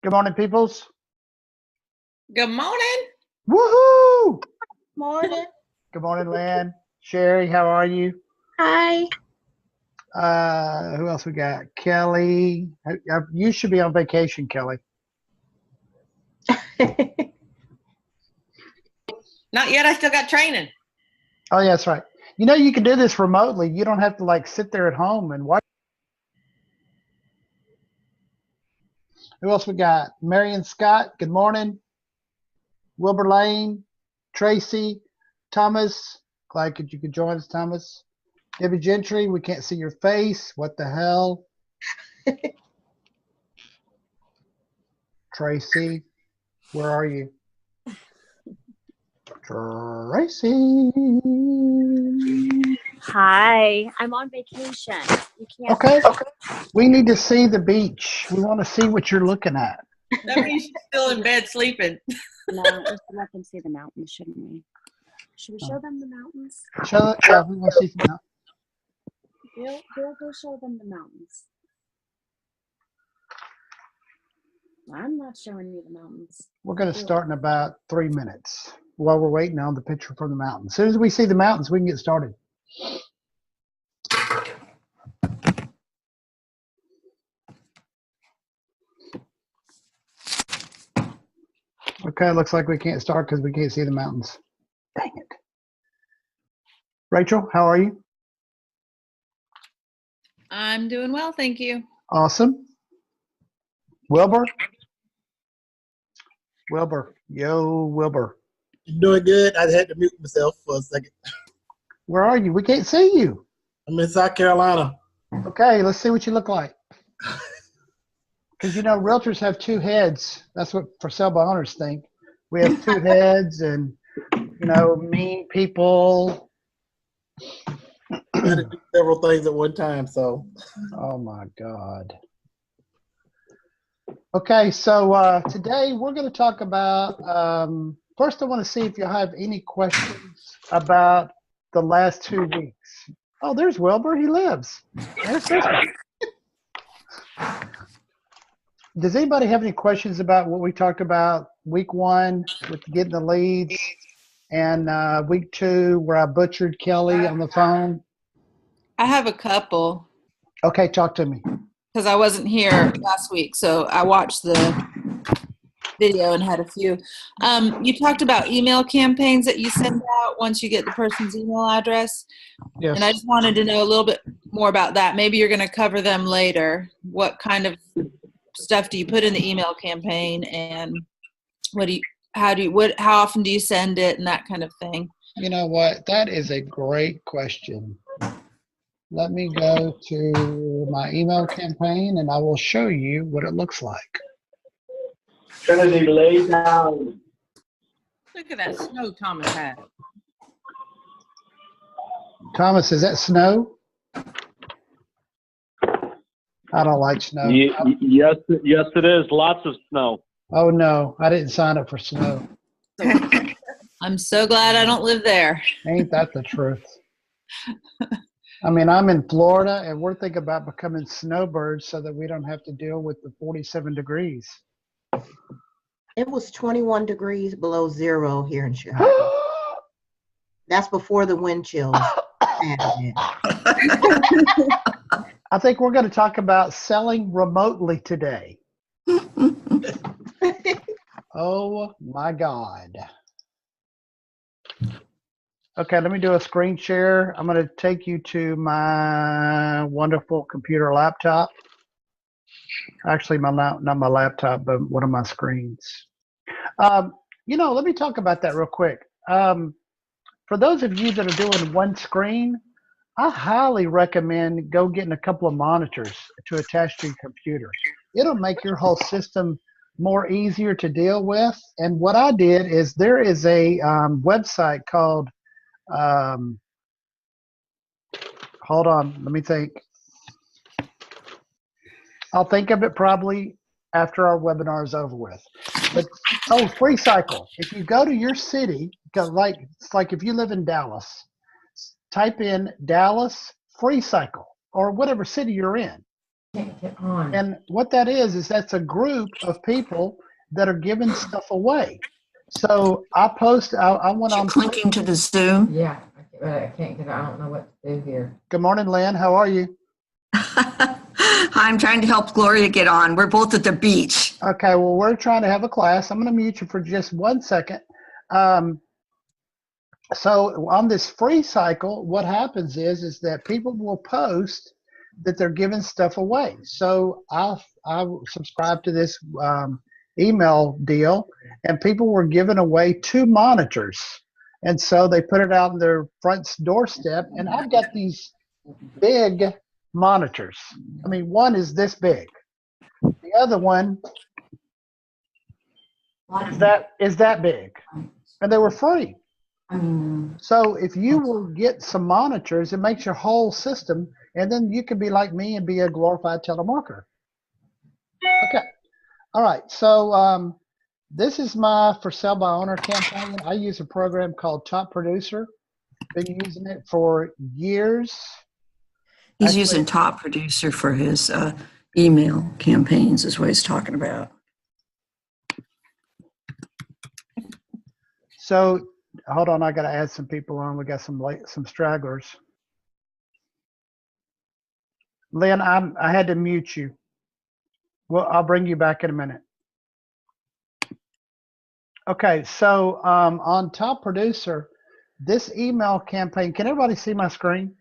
Good morning, peoples. Good morning. Woohoo! Morning. Good morning, Lynn. Sherry, how are you? Hi. Who else we got? Kelly. You should be on vacation, Kelly. Not yet. I still got training. Oh, yeah, that's right. You know, you can do this remotely. You don't have to like sit there at home and watch. Who else we got? Marion Scott. Good morning. Wilbur Lane, Tracy, Thomas. Glad you could join us, Thomas. Debbie Gentry, we can't see your face. What the hell? Tracy, where are you? Tracy. Hi. I'm on vacation. You can't. Okay. We need to see the beach. We want to see what you're looking at. That means she's still in bed sleeping. No, we should let them see the mountains, shouldn't we? Should we show them the mountains? Yeah, we want to see some mountains. We'll go show them the mountains. I'm not showing you the mountains. We're going to start in about 3 minutes while we're waiting on the picture from the mountains. As soon as we see the mountains, we can get started. Okay, looks like we can't start because we can't see the mountains. Dang it. Rachel, how are you? I'm doing well, thank you. Awesome. Wilbur? Yo, Wilbur. I'm doing good. I had to mute myself for a second. Where are you? We can't see you. I'm in South Carolina. Okay, let's see what you look like. Because, you know, realtors have two heads. That's what for sale by owners think. We have two heads and, you know, mean people. I had to do several things at one time, so. Oh, my God. Okay, so today we're going to talk about, first I want to see if you have any questions about the last 2 weeks. Oh, there's Wilbur. He lives. There's this one. Does anybody have any questions about what we talked about week 1 with getting the leads and week 2 where I butchered Kelly on the phone? I have a couple Okay, talk to me. because I wasn't here last week, so I watched the video and had a few. You talked about email campaigns that you send out once you get the person's email address. Yes. And I just wanted to know a little bit more about that. Maybe you're going to cover them later. What kind of stuff do you put in the email campaign, and how often do you send it, and that kind of thing? You know what? That is a great question. Let me go to my email campaign and I will show you what it looks like. Trinity, lay down. Look at that snow Thomas had. Thomas, is that snow? I don't like snow. Yes, it is. Lots of snow. Oh, no. I didn't sign up for snow. I'm so glad I don't live there. Ain't that the truth? I mean, I'm in Florida, and we're thinking about becoming snowbirds so that we don't have to deal with the 47 degrees. It was 21 degrees below zero here in Chicago. That's before the wind chills. I think we're going to talk about selling remotely today. Oh, my God. Okay, let me do a screen share. I'm going to take you to my wonderful computer laptop. Actually, not my laptop, but one of my screens. You know, let me talk about that real quick. For those of you that are doing one screen, I highly recommend go getting a couple of monitors to attach to your computer. It'll make your whole system more easier to deal with. And what I did is there is a website called, hold on, let me think. I'll think of it probably after our webinar is over with. But FreeCycle. If you go to your city, it's like if you live in Dallas, type in Dallas FreeCycle or whatever city you're in. Can't get on. And what that is that's a group of people that are giving stuff away. So I went You're on. clicking to the Zoom. Yeah, I can't get. I don't know what to do here. Good morning, Lynn. How are you? I'm trying to help Gloria get on. We're both at the beach. Okay, well, we're trying to have a class. I'm going to mute you for just 1 second. So on this free cycle, what happens is that people will post that they're giving stuff away. So I subscribed to this email deal, and people were giving away 2 monitors. And so they put it out on their front doorstep, and I've got these big monitors. I mean, one is this big. The other one is that big, and they were free. So if you will get some monitors, it makes your whole system, and then you can be like me and be a glorified telemarketer. Okay. All right. So this is my for sale by owner campaign. I use a program called Top Producer. Been using it for years. He's using Top Producer for his email campaigns is what he's talking about. So hold on, I got to add some people on. We got some stragglers. Lynn, I had to mute you. Well, I'll bring you back in a minute. Okay, so on Top Producer, this email campaign, can everybody see my screen?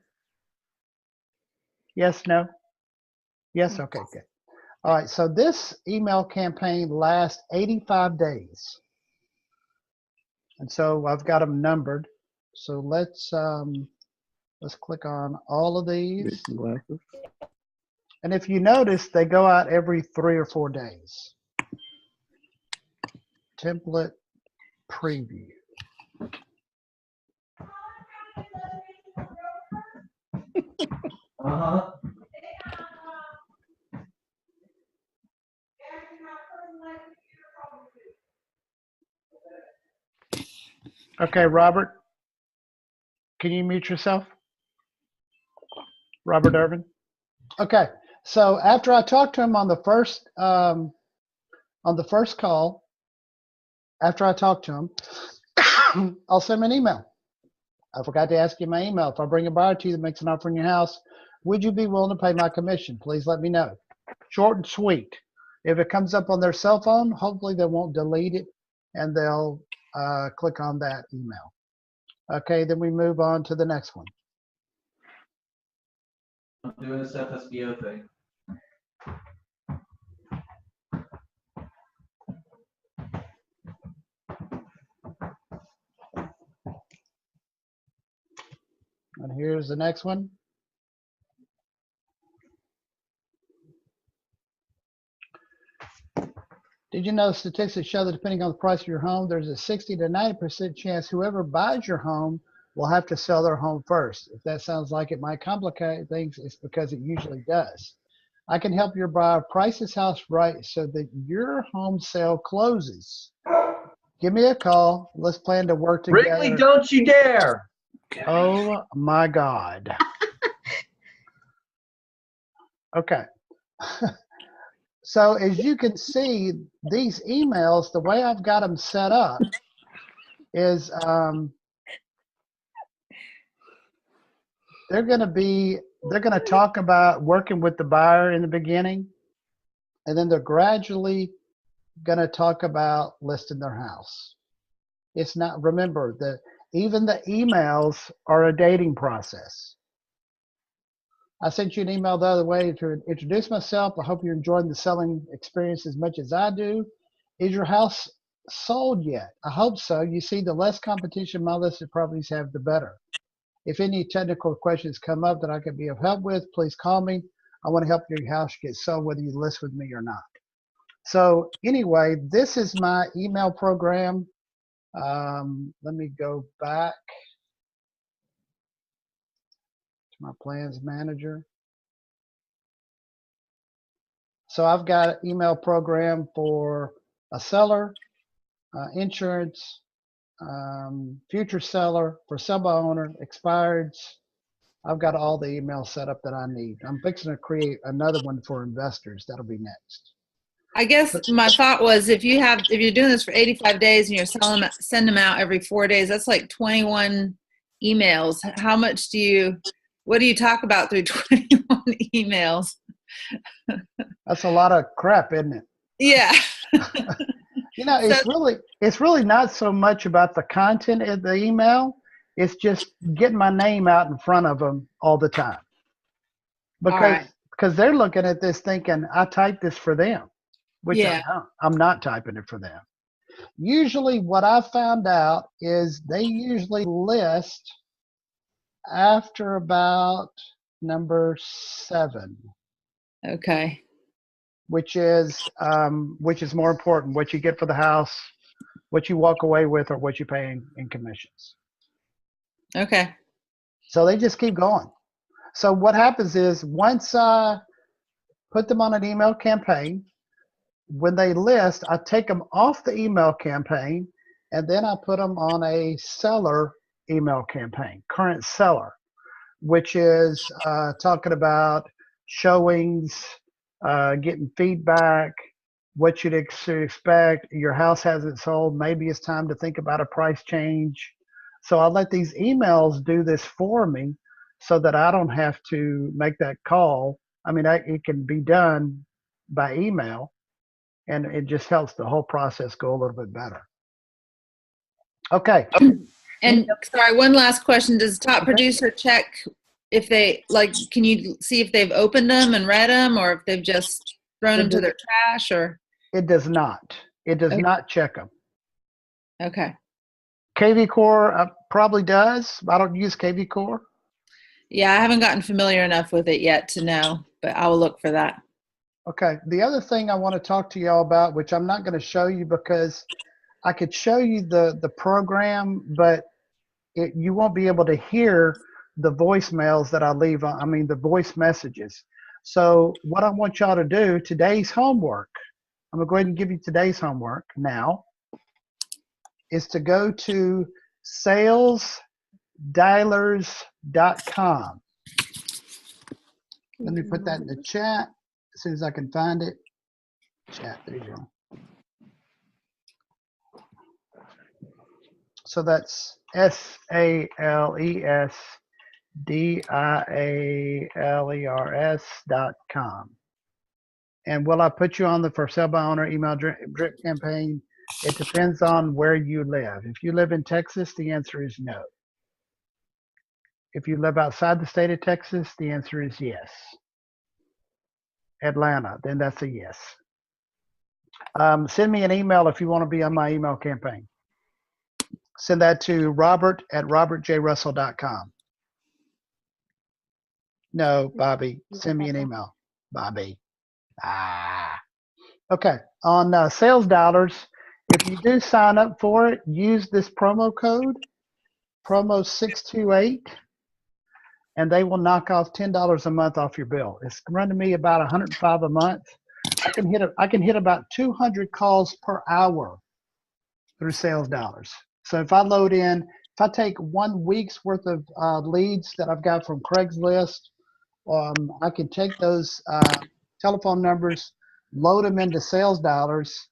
Yes, no? Yes, okay, good. All right, so this email campaign lasts 85 days. And so I've got them numbered. So let's click on all of these. And if you notice, they go out every 3 or 4 days. Template preview. Okay, Robert, can you mute yourself? Robert Irvin. Okay, so after I talked to him on the first call, after I talked to him, I'll send him an email. I forgot to ask you my email. If I bring a buyer to you that makes an offer in your house, would you be willing to pay my commission? Please let me know. Short and sweet. If it comes up on their cell phone, hopefully they won't delete it and they'll click on that email. Okay, then we move on to the next one. I'm doing this FSBO thing. And here's the next one. Did you know statistics show that depending on the price of your home, there's a 60 to 90% chance whoever buys your home will have to sell their home first. If that sounds like it might complicate things, it's because it usually does. I can help your buyer price his house right so that your home sale closes. Give me a call. Let's plan to work together. Wrigley, don't you dare! Oh my God. Okay. So as you can see, these emails, the way I've got them set up is they're going to talk about working with the buyer in the beginning, and then they're gradually going to talk about listing their house. It's not, remember that even the emails are a dating process. I sent you an email the other way to introduce myself. I hope you're enjoying the selling experience as much as I do. Is your house sold yet? I hope so. You see, the less competition my listed properties have, the better. If any technical questions come up that I can be of help with, please call me. I want to help your house get sold whether you list with me or not. So anyway, this is my email program. Let me go back to my plans manager. So I've got an email program for a seller, insurance, future seller, for sub owner, expireds, I've got all the emails set up that I need. I'm fixing to create another one for investors. That'll be next. I guess my thought was if you're doing this for 85 days and you're send them out every 4 days, that's like 21 emails. What do you talk about through 21 emails? That's a lot of crap, isn't it? Yeah. It's really not so much about the content of the email. It's just getting my name out in front of them all the time. Because they're looking at this thinking, I typed this for them, which I'm not typing it for them. Usually what I found out is they usually list after about number 7. Okay. Which is more important, what you get for the house, what you walk away with, or what you pay in commissions. Okay. So they just keep going. So what happens is once I put them on an email campaign, when they list, I take them off the email campaign, and then I put them on a seller email campaign, current seller, which is talking about showings, getting feedback, what you'd expect. Your house hasn't sold. Maybe it's time to think about a price change. So I let these emails do this for me so that I don't have to make that call. I mean, it can be done by email, and it just helps the whole process go a little bit better. Okay. And sorry, one last question. Does top producer check if they, can you see if they've opened them and read them, or if they've just thrown them to their trash, or? It does not. It does not check them. Okay. KV Core probably does. I don't use KV Core. Yeah, I haven't gotten familiar enough with it yet to know, but I will look for that. Okay. The other thing I want to talk to y'all about, which I'm not going to show you because I could show you the program, but you won't be able to hear the voicemails that I leave the voice messages. So what I want y'all to do, today's homework, I'm going to go ahead and give you today's homework now, is to go to salesdialers.com. Let me put that in the chat as soon as I can find it. Chat, there you go. So that's salesdialers.com. And will I put you on the for sale by owner email drip campaign? It depends on where you live. If you live in Texas, the answer is no. If you live outside the state of Texas, the answer is yes. Atlanta, then that's a yes. Send me an email if you want to be on my email campaign. Send that to robert@robertjrussell.com. No, Bobby, send me an email. Bobby. Okay, on Sales Dollars, if you do sign up for it, use this promo code, promo 628, and they will knock off $10 a month off your bill. It's running me about $105 a month. I can hit about 200 calls per hour through Sales Dollars. So if I take 1 week's worth of leads that I've got from Craigslist, I can take those telephone numbers, load them into Sales Dollars,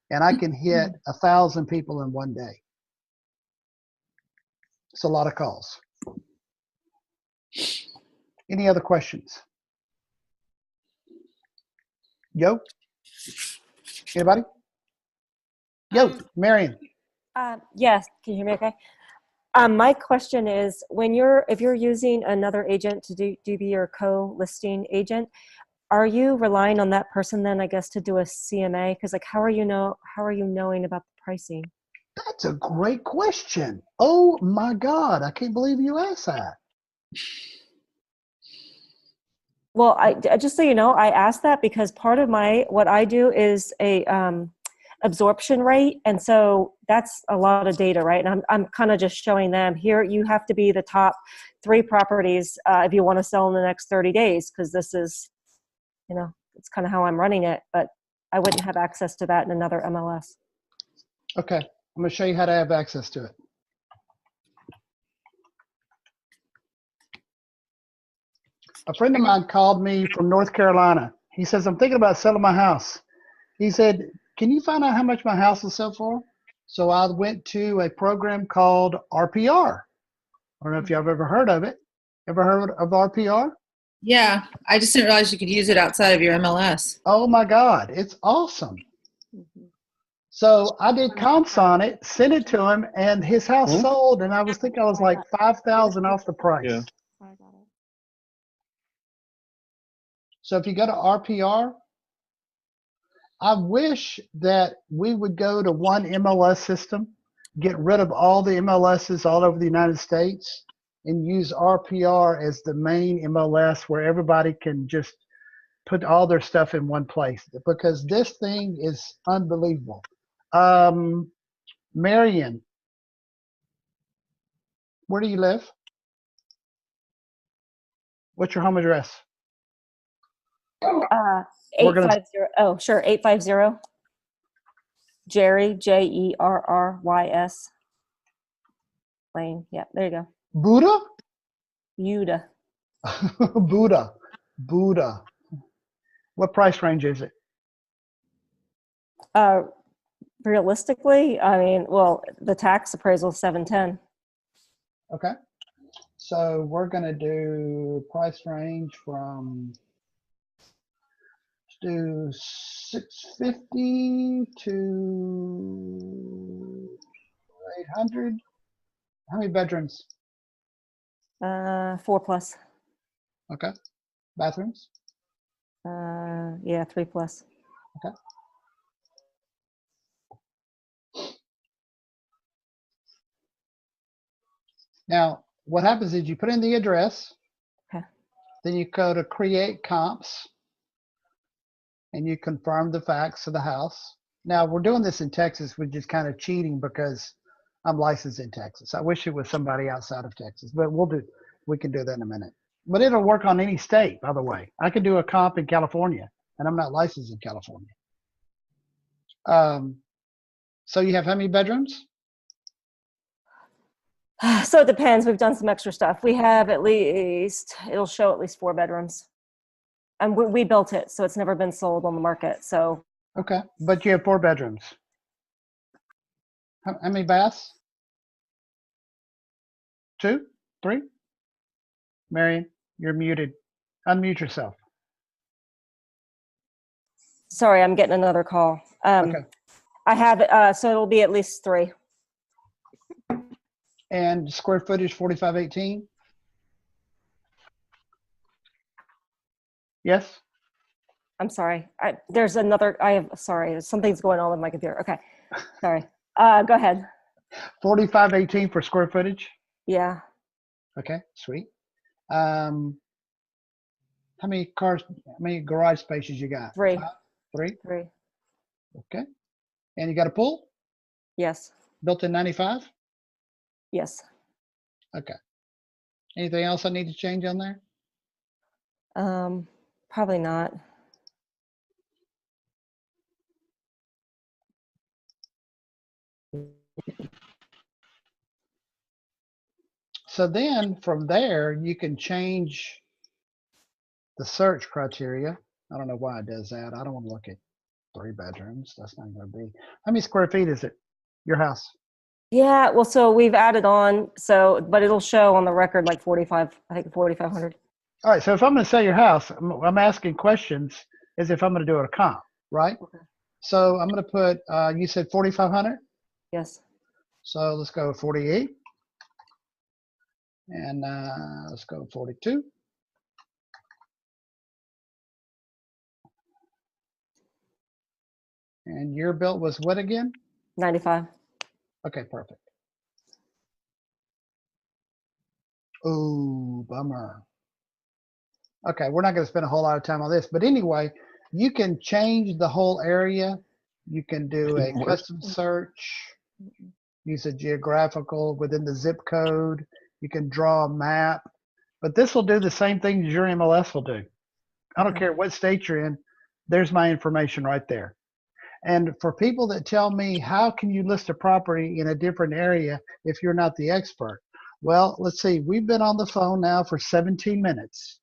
and I can hit 1,000 people in 1 day. It's a lot of calls. Any other questions? Yo? Anybody? Yo, Marion. Yes, can you hear me okay? My question is, if you're using another agent to be your co-listing agent, are you relying on that person then, I guess, to do a CMA? Because how are you knowing about the pricing? That's a great question. Oh my God, I can't believe you asked that. Well, I just so you know, I asked that because part of what I do is a absorption rate, and so that's a lot of data, right? And I'm kind of just showing them here. You have to be the top 3 properties if you want to sell in the next 30 days, because this is, it's kind of how I'm running it. But I wouldn't have access to that in another MLS. Okay, I'm going to show you how to have access to it. A friend of mine called me from North Carolina. He says, I'm thinking about selling my house. He said, can you find out how much my house will sell for? So I went to a program called RPR. I don't know if y'all have ever heard of it. Ever heard of RPR? Yeah, I just didn't realize you could use it outside of your MLS. Oh my God, it's awesome. So I did comps on it, sent it to him, and his house sold. And I was thinking I was like 5,000 off the price. Yeah. So if you go to RPR, I wish that we would go to one MLS system, get rid of all the MLSs all over the United States, and use RPR as the main MLS where everybody can just put all their stuff in one place, because this thing is unbelievable. Marion, where do you live? What's your home address? We're gonna- 850. Oh, sure. 850 Jerry, Jerrys Lane. Yeah, there you go. Buddha? Yuda. Buddha. What price range is it? Realistically, I mean, well, the tax appraisal is 710. Okay. So we're going to do price range from, let's do 650 to 800. How many bedrooms? 4 plus. Okay. Bathrooms? Yeah, 3 plus. Okay. Now, what happens is you put in the address. Okay. Then you go to create comps and you confirm the facts of the house. Now, we're doing this in Texas, which is kind of cheating because I'm licensed in Texas. I wish it was somebody outside of Texas, but we can do that in a minute. But it'll work on any state, by the way. I could do a comp in California, and I'm not licensed in California. So you have how many bedrooms? So it depends. We've done some extra stuff. We have it'll show at least 4 bedrooms. And we built it, so it's never been sold on the market. So. Okay, but you have 4 bedrooms. How many baths? 2, 3? Marion, you're muted. Unmute yourself. Sorry, I'm getting another call. Okay. I have, so it'll be at least 3. And square footage 4518? Yes? I'm sorry. Sorry, something's going on with my computer. Okay, sorry. Go ahead. 4518 for square footage? Yeah. Okay, sweet. How many garage spaces you got? 3. 5? 3? 3. Okay. And you got a pool? Yes. Built in 95? Yes. Okay. Anything else I need to change on there? Probably not. So then from there, you can change the search criteria. I don't know why it does that. I don't want to look at 3 bedrooms. That's not going to be. How many square feet is it? Your house? Yeah, well, so we've added on, but it'll show on the record like 45, I think 4,500. All right. So if I'm going to sell your house, I'm asking questions as if I'm going to do it a comp, right? Okay. So I'm going to put, you said 4,500? Yes. So let's go 48. And let's go 42. And your built was what again? 95. Okay, perfect. Oh, bummer. Okay, we're not going to spend a whole lot of time on this, but anyway, you can change the whole area. You can do a custom search, use a geographical within the zip code. You can draw a map, but this will do the same thing as your MLS will do. I don't care what state you're in. There's my information right there. And for people that tell me, how can you list a property in a different area if you're not the expert? Well, let's see. We've been on the phone now for 17 minutes.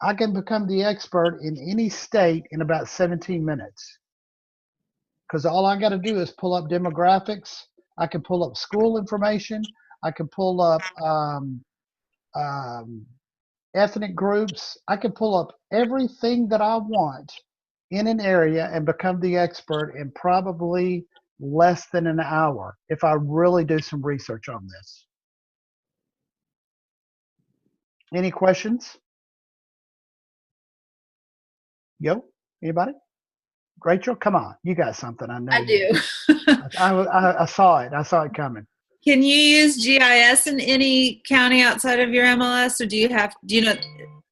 I can become the expert in any state in about 17 minutes. Because all I got to do is pull up demographics. I can pull up school information. I can pull up ethnic groups. I can pull up everything that I want in an area and become the expert in probably less than an hour if I really do some research on this. Any questions? Yo, anybody? Rachel, come on. You got something. I know I you. do. I saw it. I saw it coming. Can you use GIS in any county outside of your MLS, or do you know,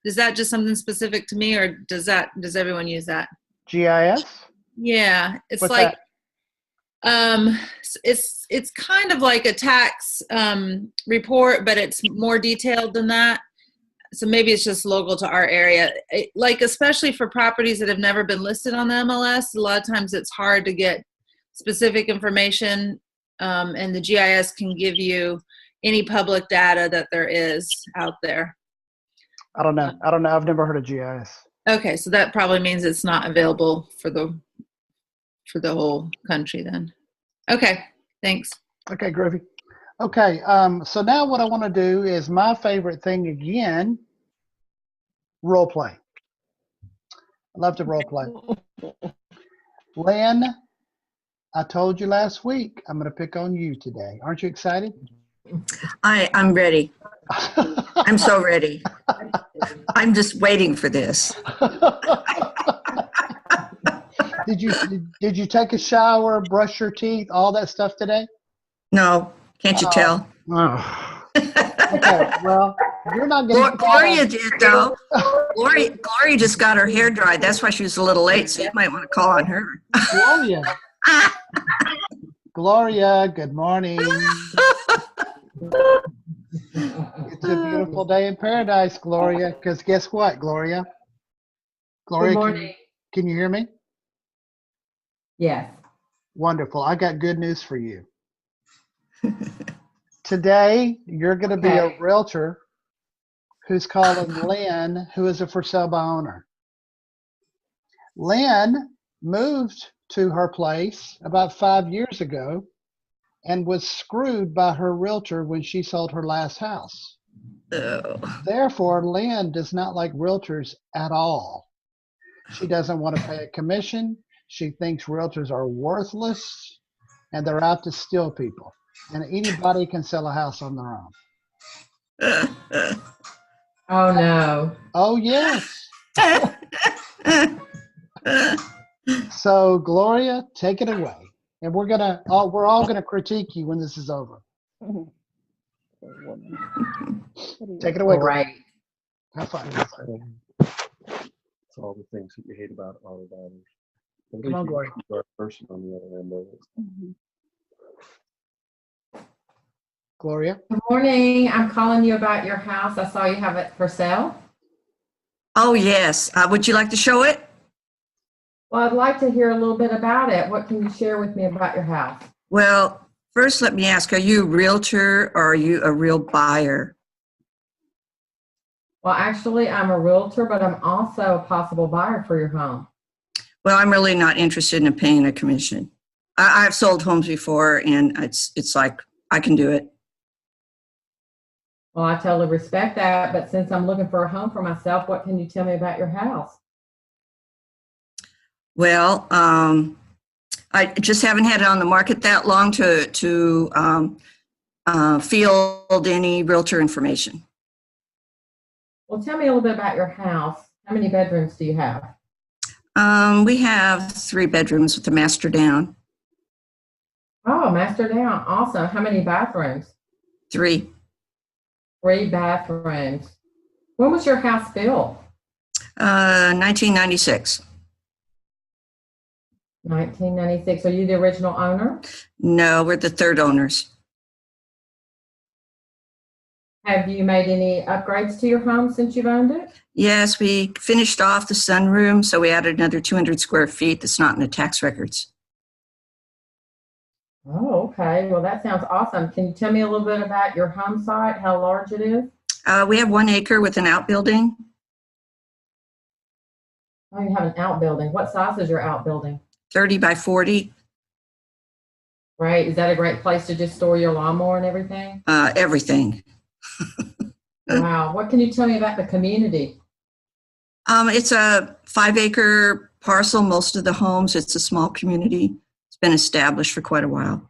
is that just something specific to me, or does everyone use that? GIS? Yeah, it's What's like, that? it's kind of like a tax report, but it's more detailed than that. So maybe it's just local to our area. Like, especially for properties that have never been listed on the MLS, a lot of times it's hard to get specific information, and the GIS can give you any public data that there is out there. I don't know. I've never heard of GIS. Okay, so that probably means it's not available for the whole country then. Okay, thanks. Okay, groovy. Okay, so now what I want to do is my favorite thing again, role play. I love to role play. Lynn, I told you last week, I'm going to pick on you today. Aren't you excited? I'm ready. I'm so ready. I'm just waiting for this. Did you take a shower, brush your teeth, all that stuff today? No, can't you tell? Oh. Okay, well, you're not going to. Gloria did, though. Gloria just got her hair dried. That's why she was a little late, so you might want to call on her. Gloria, good morning. It's a beautiful day in paradise, Gloria, because guess what, Gloria? Gloria, Good morning. Can you hear me? Yes. Wonderful. I got good news for you. Today, you're going to be a realtor who's calling Lynn, who is a for sale by owner. Lynn moved to her place about 5 years ago and was screwed by her realtor when she sold her last house. Oh. Therefore, Lynn does not like realtors at all. She doesn't want to pay a commission. She thinks realtors are worthless and they're out to steal people. And anybody can sell a house on their own. Oh, no. Oh, yes. So, Gloria, take it away. And we're all gonna critique you when this is over. Take it away, Gloria. Great. Have fun. It's all the things that you hate about auto buyers. Come on, Gloria. You are a person on the other end of it. Gloria. Good morning. I'm calling you about your house. I saw you have it for sale. Oh, yes. Would you like to show it? Well, I'd like to hear a little bit about it. What can you share with me about your house? Well, first let me ask, are you a realtor or are you a real buyer? Well, actually, I'm a realtor, but I'm also a possible buyer for your home. Well, I'm really not interested in paying a commission. I've sold homes before, and it's like I can do it. Well, I totally respect that, but since I'm looking for a home for myself, what can you tell me about your house? Well, I just haven't had it on the market that long to field any realtor information. Well, tell me a little bit about your house. How many bedrooms do you have? We have 3 bedrooms with a master down. Oh, master down. Awesome. How many bathrooms? 3. 3 bathrooms. When was your house built? 1996. 1996. Are you the original owner? No, we're the 3rd owners. Have you made any upgrades to your home since you've owned it? Yes, we finished off the sunroom, so we added another 200 square feet that's not in the tax records. Oh, okay. Well, that sounds awesome. Can you tell me a little bit about your home site, how large it is? We have 1 acre with an outbuilding. Oh, you have an outbuilding. What size is your outbuilding? 30 by 40, Right. Is that a great place to just store your lawnmower and everything? everything. Wow. What can you tell me about the community? It's a 5-acre parcel, most of the homes. It's a small community. It's been established for quite a while.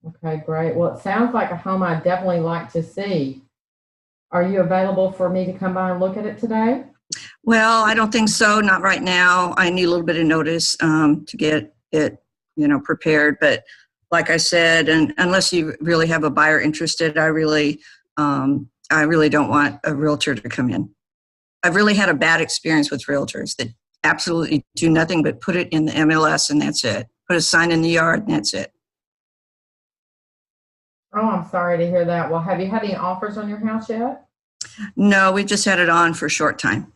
Okay, great. Well, it sounds like a home I'd definitely like to see. Are you available for me to come by and look at it today? Well, I don't think so. Not right now. I need a little bit of notice to get it, prepared. But like I said, and unless you really have a buyer interested, I really don't want a realtor to come in. I've really had a bad experience with realtors that absolutely do nothing but put it in the MLS and that's it. Put a sign in the yard and that's it. Oh, I'm sorry to hear that. Well, have you had any offers on your house yet? No, we just had it on for a short time.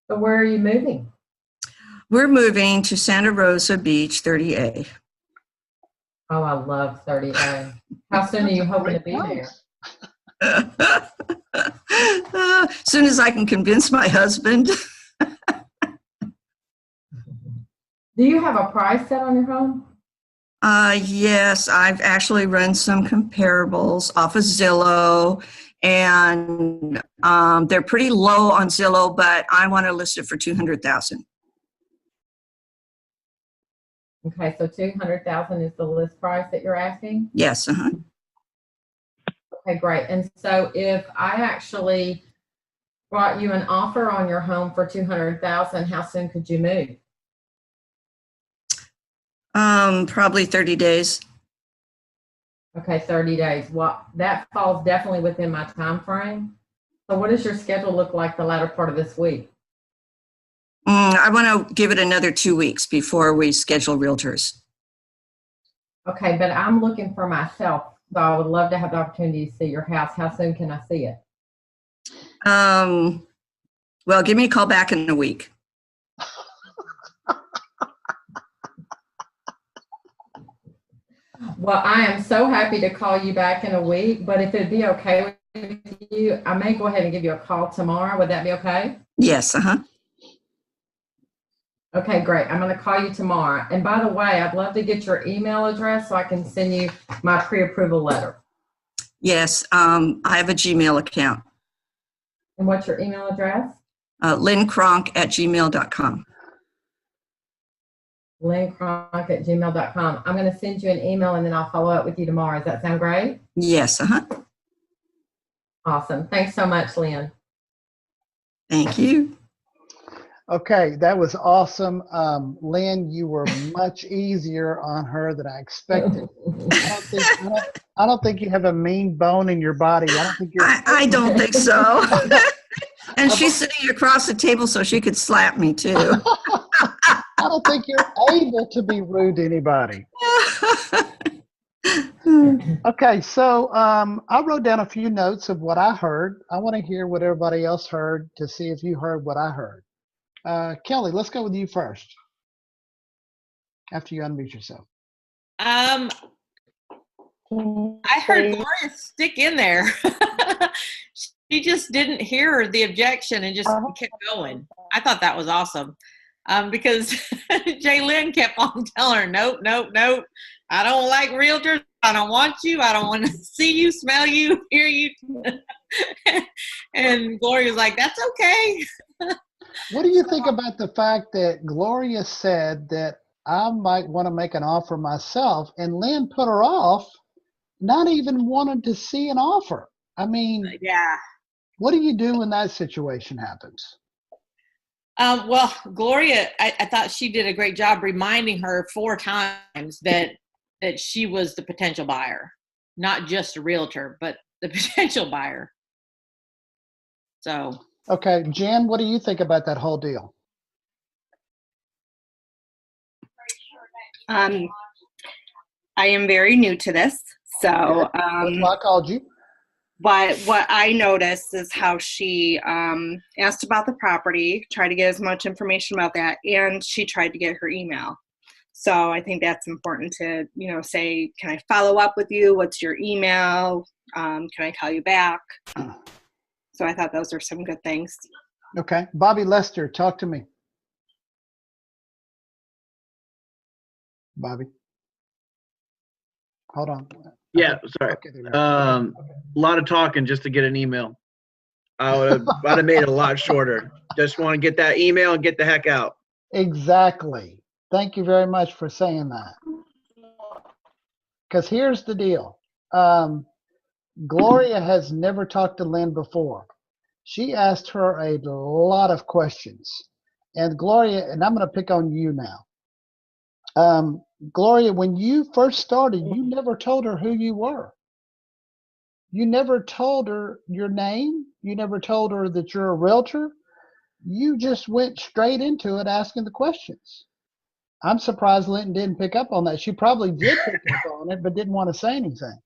So where are you moving? We're moving to Santa Rosa Beach, 30A. Oh, I love 30A. How soon are you hoping to be there? As soon as I can convince my husband. Do you have a price set on your home? Yes, I've actually run some comparables off of Zillow, and they're pretty low on Zillow, but I want to list it for $200,000. Okay, so $200,000 is the list price that you're asking? Yes, Okay, great. And so if I actually brought you an offer on your home for $200,000, how soon could you move? Probably 30 days. Okay, 30 days. Well, that falls definitely within my time frame. So what does your schedule look like the latter part of this week? I want to give it another 2 weeks before we schedule realtors. Okay, but I'm looking for myself, so I would love to have the opportunity to see your house. How soon can I see it? Well, give me a call back in a week. Well, I am so happy to call you back in a week, but if it'd be okay with you, I may go ahead and give you a call tomorrow. Would that be okay? Yes, Okay, great. I'm going to call you tomorrow. And by the way, I'd love to get your email address so I can send you my pre-approval letter. Yes, I have a Gmail account. And what's your email address? LynnCronk@gmail.com. LynnCronk@gmail.com. I'm going to send you an email and then I'll follow up with you tomorrow. Does that sound great? Yes, Awesome. Thanks so much, Lynn. Thank you. Okay, that was awesome. Lynn, you were much easier on her than I expected. I don't think you have a mean bone in your body. I don't think you're. I don't think so. And she's sitting across the table so she could slap me too. I don't think you're able to be rude to anybody. Okay, so I wrote down a few notes of what I heard. I want to hear what everybody else heard to see if you heard what I heard. Kelly, let's go with you first. After you unmute yourself. I heard Gloria stick in there. She just didn't hear the objection and just kept going. I thought that was awesome. Because Jaylyn kept on telling her, nope, nope, nope. I don't like realtors. I don't want you. I don't want to see you, smell you, hear you. And Gloria's like, that's okay. What do you think about the fact that Gloria said that I might want to make an offer myself, and Lynn put her off, not even wanting to see an offer? I mean, yeah. What do you do when that situation happens? Well, Gloria, I thought she did a great job reminding her 4 times that she was the potential buyer, not just a realtor, but the potential buyer. So. Okay, Jen, what do you think about that whole deal? I am very new to this, so That's why I called you. But what I noticed is how she asked about the property, tried to get as much information about that, and she tried to get her email. So I think that's important to, say, can I follow up with you? What's your email? Can I call you back? So I thought those were some good things. Okay. Bobby Lester, talk to me. Bobby. Hold on. Yeah, sorry. Okay, there we go. A lot of talking just to get an email. I'd have made it a lot shorter. Just want to get that email and get the heck out. Exactly. Thank you very much for saying that. Because here's the deal. Gloria has never talked to Lynn before. She asked her a lot of questions. And Gloria, and I'm going to pick on you now. Gloria, when you first started, you never told her who you were. You never told her your name. You never told her that you're a realtor. You just went straight into it asking the questions. I'm surprised Linton didn't pick up on that. She probably did pick up on it, but didn't want to say anything.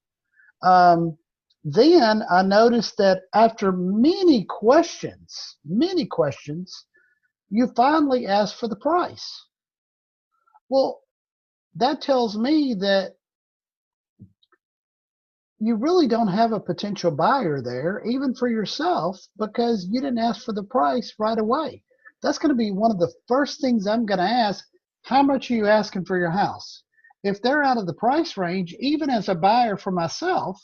Then I noticed that after many questions, you finally asked for the price. Well, that tells me that you really don't have a potential buyer there, even for yourself, because you didn't ask for the price right away. That's going to be one of the first things I'm going to ask. How much are you asking for your house? If they're out of the price range, even as a buyer for myself,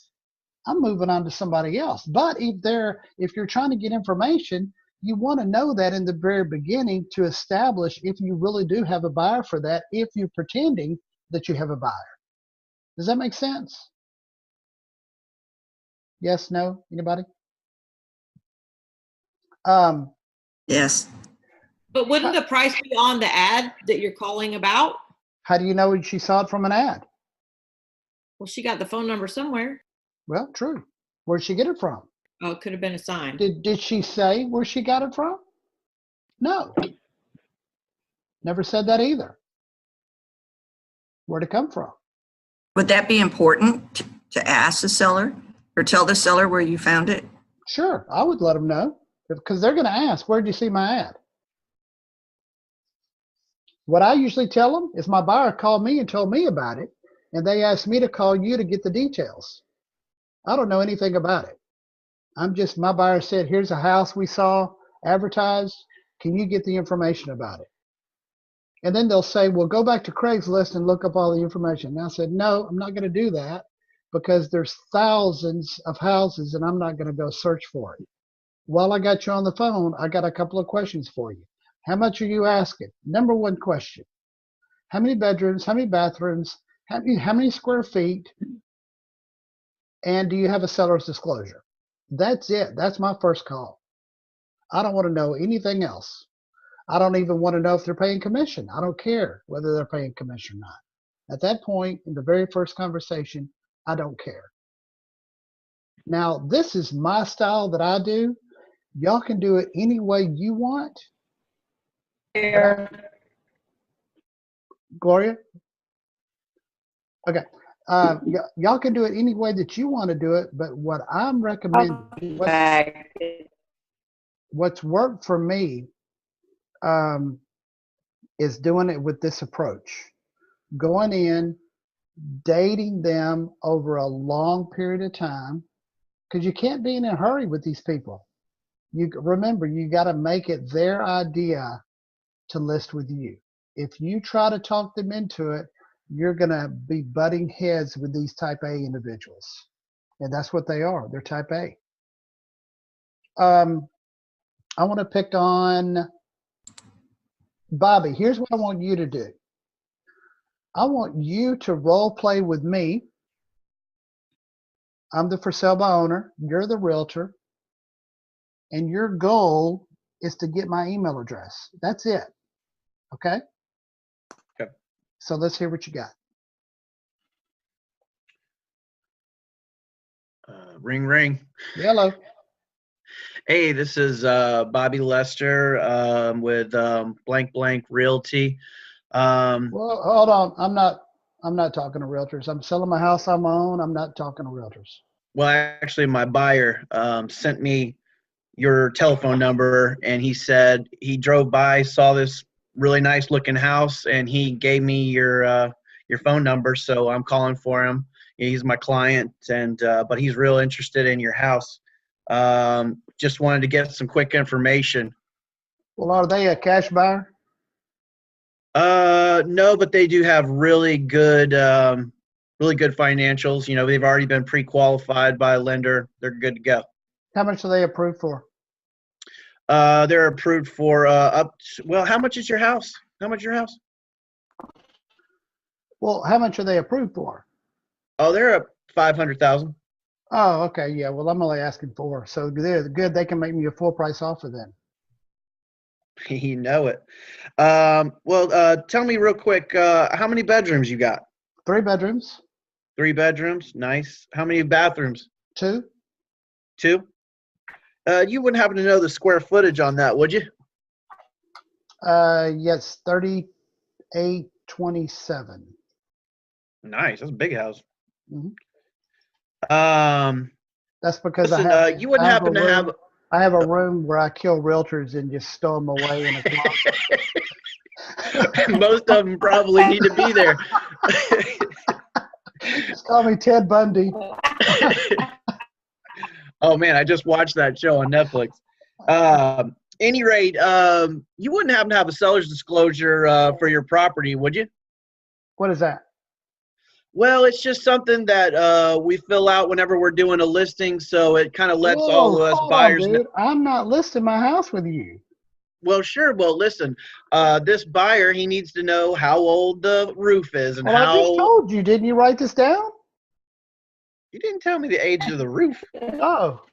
I'm moving on to somebody else. But if you're trying to get information, you want to know that in the very beginning to establish if you really do have a buyer for that, if you're pretending that you have a buyer. Does that make sense? Yes, no, anybody? Yes. But wouldn't the price be on the ad that you're calling about? How do you know she saw it from an ad? Well, she got the phone number somewhere. Well, true. Where'd she get it from? Oh, it could have been a sign. Did she say where she got it from? No. Never said that either. Where'd it come from? Would that be important to ask the seller or tell the seller where you found it? Sure, I would let them know because they're going to ask, where'd you see my ad? What I usually tell them is my buyer called me and told me about it, and they asked me to call you to get the details. I don't know anything about it. My buyer said, here's a house we saw advertised. Can you get the information about it? And then they'll say, well, go back to Craigslist and look up all the information. And I said, no, I'm not going to do that because there's thousands of houses and I'm not going to go search for it. While I got you on the phone, I got a couple of questions for you. How much are you asking? Number one question. How many bedrooms, how many bathrooms, how many square feet, and do you have a seller's disclosure? That's it. That's my first call. I don't want to know anything else. I don't even want to know if they're paying commission. I don't care whether they're paying commission or not. At that point, in the very first conversation, I don't care. Now, this is my style that I do. Y'all can do it any way you want. Gloria? Okay. Y'all can do it any way that you want to do it, but what I'm recommending, what's worked for me is doing it with this approach. Going in, dating them over a long period of time, because you can't be in a hurry with these people. Remember, you got to make it their idea to list with you. If you try to talk them into it, you're going to be butting heads with these type A individuals. And that's what they are. They're type A. I want to pick on Bobby. Here's what I want you to do. I want you to role play with me. I'm the for sale by owner. You're the realtor. And your goal is to get my email address. That's it. Okay? Okay. So let's hear what you got. Ring, ring. Hello. Hey, this is Bobby Lester with Blank Blank Realty. Well, hold on. I'm not talking to realtors. I'm selling my house on my own. I'm not talking to realtors. Well, actually, my buyer sent me your telephone number, and he said he drove by, saw this really nice looking house, and he gave me your phone number. So I'm calling for him. He's my client, and but he's real interested in your house. Just wanted to get some quick information. Well, are they a cash buyer? No, but they do have really good financials. You know, they've already been pre-qualified by a lender. They're good to go. How much are they approved for? They're approved for well, how much is your house? How much is your house? Well, how much are they approved for? Oh, they're at 500,000. Oh, okay. Yeah. Well, I'm only asking 4. So they're good. They can make me a full price offer then. You know it. Tell me real quick, how many bedrooms you got? 3 bedrooms. 3 bedrooms. Nice. How many bathrooms? 2. 2. You wouldn't happen to know the square footage on that, would you? Yes, 3827. Nice. That's a big house. Mhm. Um, That's because listen, you wouldn't happen to have. I have a room where I kill realtors and just stow them away in a closet. Most of them probably need to be there. Just call me Ted Bundy. Oh man, I just watched that show on Netflix. Any rate, you wouldn't happen to have a seller's disclosure for your property, would you? What is that? Well, it's just something that we fill out whenever we're doing a listing, so it kind of lets all of us hold buyers on, know. dude. I'm not listing my house with you. Well, sure. Well, listen, this buyer, he needs to know how old the roof is and Well, I how. just told you. Didn't you write this down? You didn't tell me the age of the roof. Oh,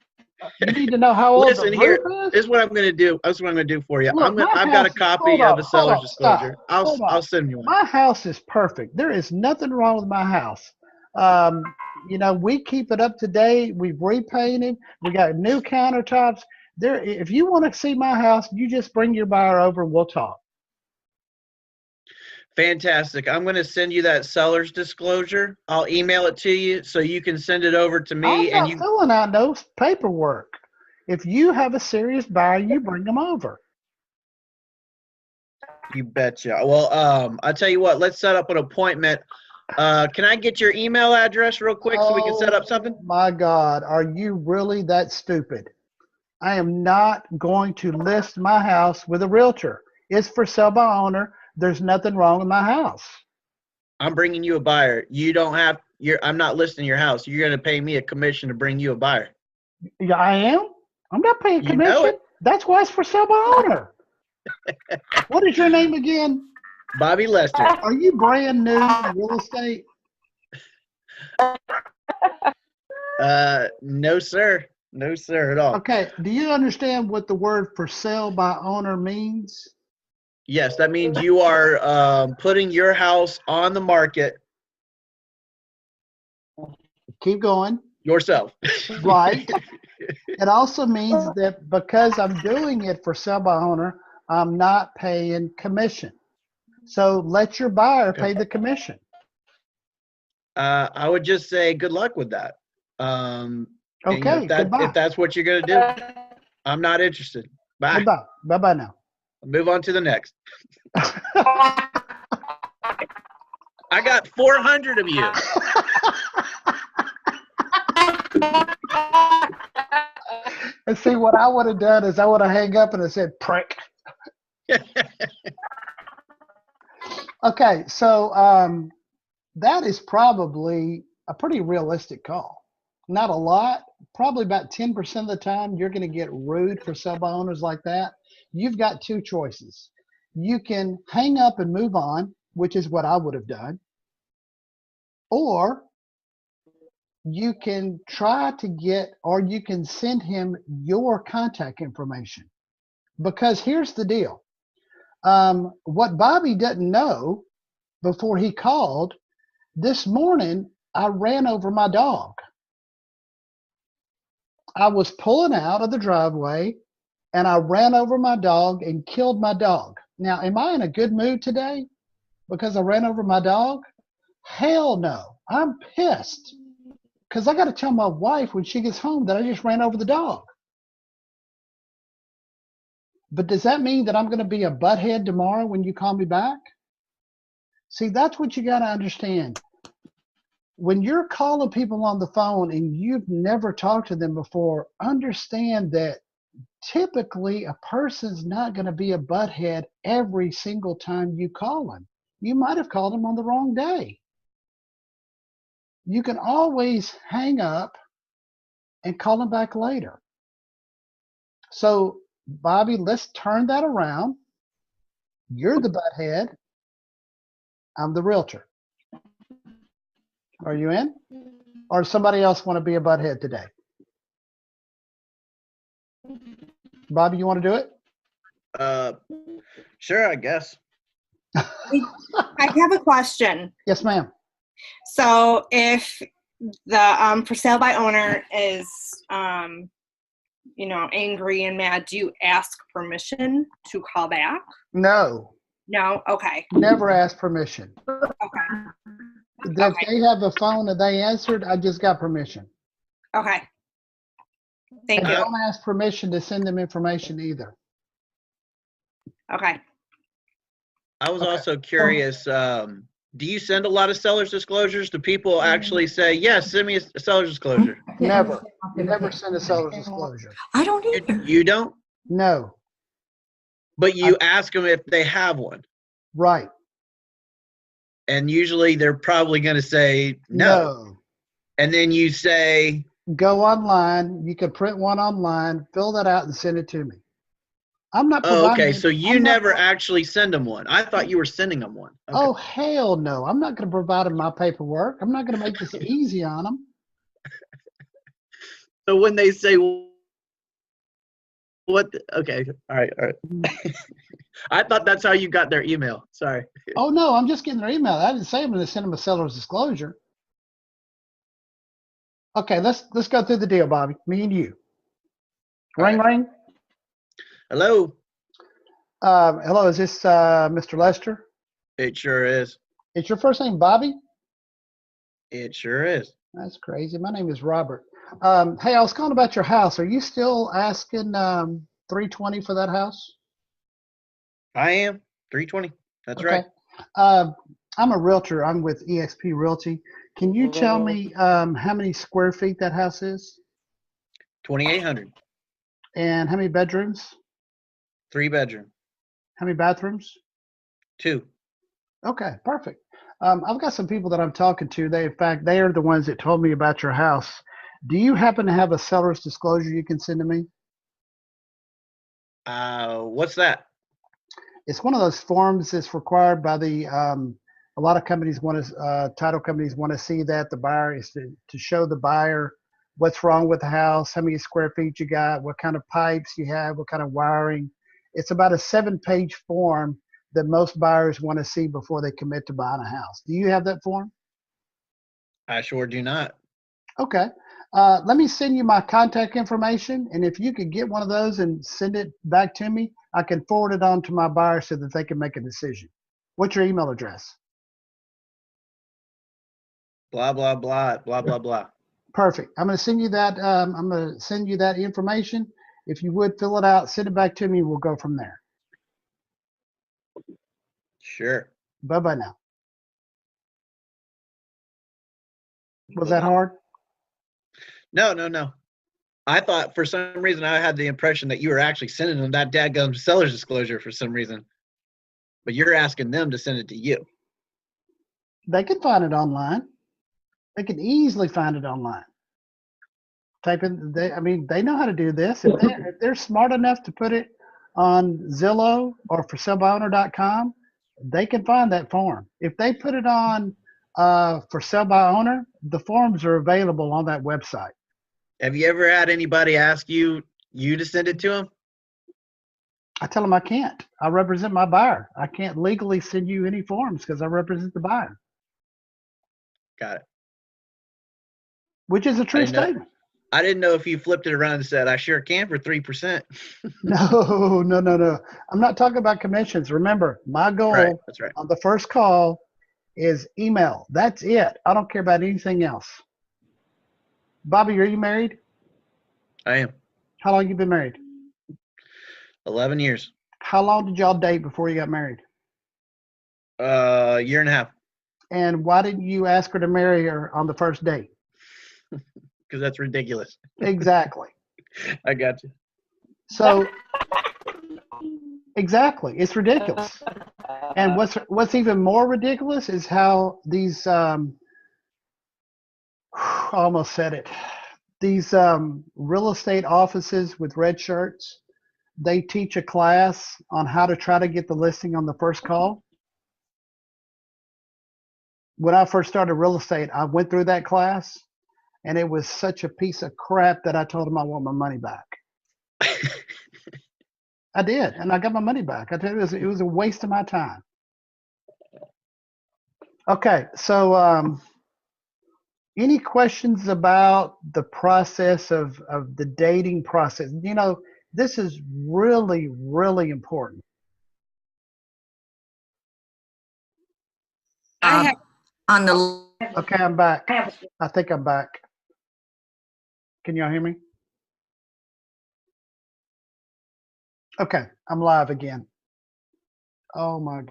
you need to know how old Listen the here. roof is? This is what I'm going to do. This is what I'm going to do for you. Look, I've got a copy of a seller's disclosure. Hold on. I'll send you one. My house is perfect. There is nothing wrong with my house. You know, we keep it up to date. We've repainted. We got new countertops. There, if you want to see my house, you just bring your buyer over and we'll talk. Fantastic. I'm going to send you that seller's disclosure. I'll email it to you so you can send it over to me. I'm not filling out no paperwork. If you have a serious buyer, you bring them over. You betcha. Well, I'll tell you what. Let's set up an appointment. Can I get your email address real quick so we can set up something? My God, are you really that stupid? I am not going to list my house with a realtor. It's for sale by owner. There's nothing wrong with my house. I'm bringing you a buyer. You don't have. I'm not listing your house. You're going to pay me a commission to bring you a buyer. Yeah, I am. I'm not paying You know commission. it. That's why it's for sale by owner. What is your name again? Bobby Lester. Are you brand new in real estate? No, sir. No, sir, at all. Okay. Do you understand what the word for sale by owner means? Yes, that means you are putting your house on the market Keep going. yourself. Right. It also means that because I'm doing it for sale by owner, I'm not paying commission. So let your buyer pay the commission. I would just say good luck with that. Okay, goodbye. If that's what you're going to do, I'm not interested. Bye. Goodbye. Bye-bye now. Move on to the next. I got 400 of you. And see, what I would have done is I would have hung up and I said, prick. Okay, so that is probably a pretty realistic call. Not a lot, probably about 10% of the time you're going to get rude for sub owners like that. You've got 2 choices. You can hang up and move on, which is what I would have done. Or you can try to get, or you can send him your contact information. Because here's the deal. What Bobby didn't know before he called, this morning, I ran over my dog. I was pulling out of the driveway and I ran over my dog and killed my dog. Now, am I in a good mood today because I ran over my dog? Hell no. I'm pissed because I got to tell my wife when she gets home that I just ran over the dog. But does that mean that I'm going to be a butthead tomorrow when you call me back? See, that's what you got to understand. When you're calling people on the phone and you've never talked to them before, understand that typically a person's not going to be a butthead every single time you call them. You might have called them on the wrong day. You can always hang up and call them back later. So, Bobby, let's turn that around. You're the butthead. I'm the realtor. Are you in? Or does somebody else want to be a butthead today? Bobby, you want to do it? Sure, I guess. I have a question. Yes, ma'am. So if the for sale by owner is angry and mad, do you ask permission to call back? No. No? Okay. Never ask permission. Okay. If they have a phone and they answered, I just got permission. Okay. Thank And you. don't ask permission to send them information either. Okay. I was also curious, do you send a lot of seller's disclosures? Do people actually say, yes, send me a seller's disclosure? Never. Never send a seller's disclosure. I don't either. You don't? No. But you ask them if they have one. Right. And usually they're probably going to say no. And then you say, go online. You can print one online, fill that out, and send it to me. I'm not oh, providing. okay. So you never actually send them one. I thought you were sending them one. Okay. Oh, hell no. I'm not going to provide them my paperwork. I'm not going to make this easy on them. So when they say, what? Okay. All right. I thought that's how you got their email. Sorry. Oh, no. I'm just getting their email. I didn't say I'm going to send them a seller's disclosure. Okay. Let's go through the deal, Bobby. Me and you. Ring, ring. Hello. Hello. Is this Mr. Lester? It sure is. Is your first name Bobby? It sure is. That's crazy. My name is Robert. Hey, I was calling about your house. Are you still asking $320 for that house? I am. $320. That's okay. right. I'm a realtor. I'm with eXp Realty. Can you tell me how many square feet that house is? 2,800. And how many bedrooms? 3 bedroom. How many bathrooms? 2. Okay, perfect. I've got some people that I'm talking to. They are the ones that told me about your house. Do you happen to have a seller's disclosure you can send to me? What's that? It's one of those forms that's required by the, a lot of companies want to, title companies want to see that the buyer is to show the buyer what's wrong with the house, how many square feet you got, what kind of pipes you have, what kind of wiring. It's about a 7-page form that most buyers want to see before they commit to buying a house. Do you have that form? I sure do not. Okay. Let me send you my contact information, and if you could get one of those and send it back to me, I can forward it on to my buyer so that they can make a decision. What's your email address? Blah, blah, blah, blah, blah, blah. Perfect. I'm going to send you that. I'm going to send you that information. If you would fill it out, send it back to me. We'll go from there. Sure. Bye-bye now. Was that hard? No. I thought for some reason I had the impression that you were actually sending them that dadgum seller's disclosure for some reason. But you're asking them to send it to you. They can find it online. They can easily find it online. Type in, they know how to do this. If they're smart enough to put it on Zillow or for sellbyowner.com, they can find that form. If they put it on for sell by owner, the forms are available on that website. Have you ever had anybody ask you to send it to them? I tell them I can't. I represent my buyer. I can't legally send you any forms because I represent the buyer. Got it. Which is a true statement. I didn't know if you flipped it around and said, I sure can for 3%. No. I'm not talking about commissions. Remember, my goal That's right. on the first call is email. That's it. I don't care about anything else. Bobby, are you married? I am. How long you been married? 11 years. How long did y'all date before you got married? A year and a half. And why didn't you ask her to marry her on the first date? Because that's ridiculous. Exactly. I got you. So exactly, it's ridiculous. And what's even more ridiculous is how these I almost said it. These real estate offices with red shirts, they teach a class on how to try to get the listing on the first call. When I first started real estate, I went through that class, and it was such a piece of crap that I told them I want my money back. I did, and I got my money back. I tell you, it was a waste of my time. Okay, so any questions about the process of the dating process? You know, this is really, really important. On the Okay, I'm back. I think I'm back. Can y'all hear me? Okay, I'm live again. Oh my